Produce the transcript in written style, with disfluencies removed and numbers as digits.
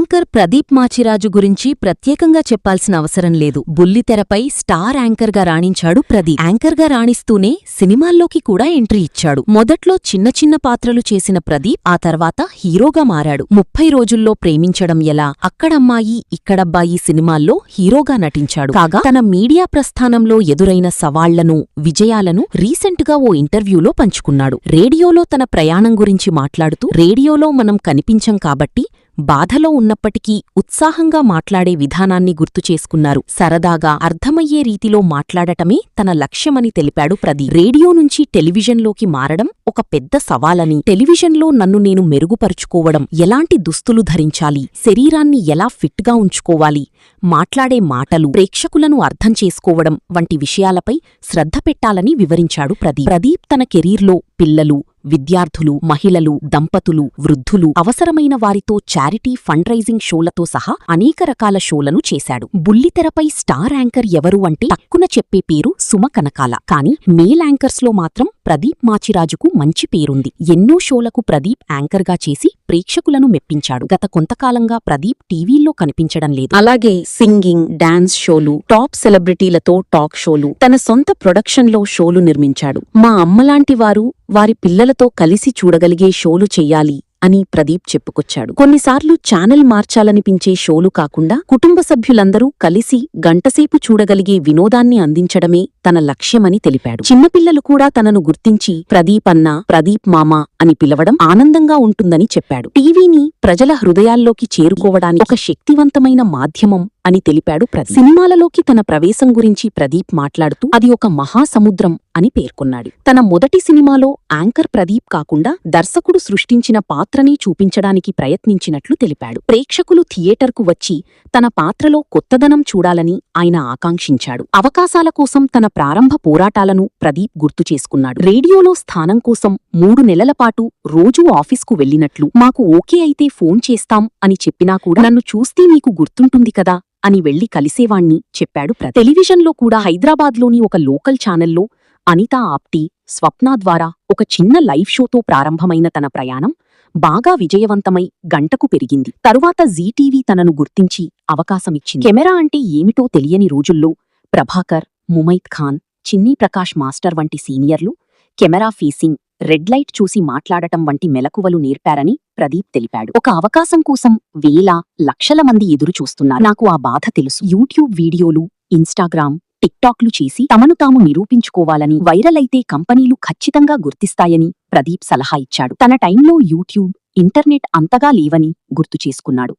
Anchor Pradeep Machiraju గురించి ప్రత్యేకంగా చెప్పాల్సిన అవసరం లేదు. బుల్లితెరపై స్టార్ యాంకర్గా రాణించాడు ప్రదీప్. యాంకర్గా రాణిస్తూనే సినిమాల్లోకి కూడా ఎంట్రీ ఇచ్చాడు. మొదట్లో చిన్న చిన్న పాత్రలు చేసిన ప్రదీప్ ఆ తర్వాత హీరోగా మారాడు. 30 రోజుల్లో ప్రేమించడం ఎలా, అక్కడమ్మాయి ఇక్కడబ్బాయి సినిమాల్లో హీరోగా నటించాడు. కాగా తన మీడియా ప్రస్థానంలో ఎదురైన సవాళ్లను, విజయాలను రీసెంట్గా ఓ ఇంటర్వ్యూలో పంచుకున్నాడు. రేడియోలో తన ప్రయాణం గురించి మాట్లాడుతూ, రేడియోలో మనం కనిపించం కాబట్టి బాధలో ఉన్నప్పటికీ ఉత్సాహంగా మాట్లాడే విధానాన్ని గుర్తు చేసుకున్నారు. సరదాగా అర్థమయ్యే రీతిలో మాట్లాడటమే తన లక్ష్యమని తెలిపాడు ప్రదీప్. రేడియో నుంచి టెలివిజన్లోకి మారడం ఒక పెద్ద సవాలని, టెలివిజన్లో నన్ను నేను మెరుగుపరుచుకోవడం, ఎలాంటి దుస్తులు ధరించాలి, శరీరాన్ని ఎలా ఫిట్గా ఉంచుకోవాలి, మాట్లాడే మాటలు, ప్రేక్షకులను అర్థం చేసుకోవడం వంటి విషయాలపై శ్రద్ధ పెట్టాలని వివరించాడు ప్రదీప్. ప్రదీప్ తన కెరీర్లో పిల్లలు, విద్యార్థులు, మహిళలు, దంపతులు, వృద్ధులు, అవసరమైన వారితో చారిటీ ఫండ్ రైజింగ్ షోలతో సహా అనేక రకాల షోలను చేశాడు. బుల్లితెరపై స్టార్ యాంకర్ ఎవరు అంటే టక్కున చెప్పే పేరు సుమ కనకాల. కానీ మేల్ యాంకర్స్లో మాత్రం ప్రదీప్ మాచిరాజుకు మంచి పేరుంది. ఎన్నో షోలకు ప్రదీప్ యాంకర్గా చేసి ప్రేక్షకులను మెప్పించాడు. గత కొంతకాలంగా ప్రదీప్ టీవీల్లో కనిపించడం లేదు. అలాగే సింగింగ్, డాన్స్ షోలు, టాప్ సెలబ్రిటీలతో టాక్ షోలు, తన సొంత ప్రొడక్షన్లో షోలు నిర్మించాడు. మా అమ్మలాంటి వారు వారి పిల్లలతో కలిసి చూడగలిగే షోలు చెయ్యాలి అని ప్రదీప్ చెప్పుకొచ్చాడు. కొన్నిసార్లు ఛానల్ మార్చాలనిపించే షోలు కాకుండా కుటుంబ సభ్యులందరూ కలిసి గంటసేపు చూడగలిగే వినోదాన్ని అందించడమే తన లక్ష్యమని తెలిపాడు. చిన్నపిల్లలు కూడా తనను గుర్తించి ప్రదీప్ అన్నా, ప్రదీప్ మామా అని పిలవడం ఆనందంగా ఉంటుందని చెప్పాడు. టీవీని ప్రజల హృదయాల్లోకి చేరుకోవడానికి ఒక శక్తివంతమైన మాధ్యమం అని తెలిపాడు ప్రదీప్. సినిమాలలోకి తన ప్రవేశం గురించి ప్రదీప్ మాట్లాడుతూ, అది ఒక మహాసముద్రం అని పేర్కొన్నాడు. తన మొదటి సినిమాలో యాంకర్ ప్రదీప్ కాకుండా దర్శకుడు సృష్టించిన పాత్రని చూపించడానికి ప్రయత్నించినట్లు తెలిపాడు. ప్రేక్షకులు థియేటర్కు వచ్చి తన పాత్రలో కొత్తదనం చూడాలని ఆయన ఆకాంక్షించాడు. అవకాశాల కోసం తన ప్రారంభ పోరాటాలను ప్రదీప్ గుర్తు చేసుకున్నాడు. రేడియోలో స్థానం కోసం 3 నెలల పాటు రోజూ ఆఫీస్కు వెళ్లినట్లు, మాకు ఓకే అయితే ఫోన్ చేస్తాం అని చెప్పినా కూడా నన్ను చూస్తే మీకు గుర్తుంటుంది కదా అని వెళ్లి కలిసేవాణ్ణి చెప్పాడు ప్రదీప్. టెలివిజన్లో కూడా హైదరాబాద్లోని ఒక లోకల్ ఛానల్లో అనితా ఆప్టీ, స్వప్న ద్వారా ఒక చిన్న లైవ్ షోతో ప్రారంభమైన తన ప్రయాణం బాగా విజయవంతమై గంటకు పెరిగింది. తరువాత జీటీవీ తనను గుర్తించి అవకాశమిచ్చింది. కెమెరా అంటే ఏమిటో తెలియని రోజుల్లో ప్రభాకర్, ముమైత్ ఖాన్, చిన్నీ ప్రకాష్ మాస్టర్ వంటి సీనియర్లు కెమెరా ఫేసింగ్, రెడ్ లైట్ చూసి మాట్లాడటం వంటి మెలకువలు నేర్పారని ప్రదీప్ తెలిపాడు. ఒక అవకాశం కోసం వేల, లక్షల మంది ఎదురు చూస్తున్నారు. నాకు ఆ బాధ తెలుసు. యూట్యూబ్ వీడియోలు, ఇన్స్టాగ్రామ్, టిక్టాక్లు చేసి తమను తాము నిరూపించుకోవాలని, వైరల్ అయితే కంపెనీలు ఖచ్చితంగా గుర్తిస్తాయని ప్రదీప్ సలహా ఇచ్చాడు. తన టైంలో యూట్యూబ్, ఇంటర్నెట్ అంతగా లేవని గుర్తు చేసుకున్నాడు.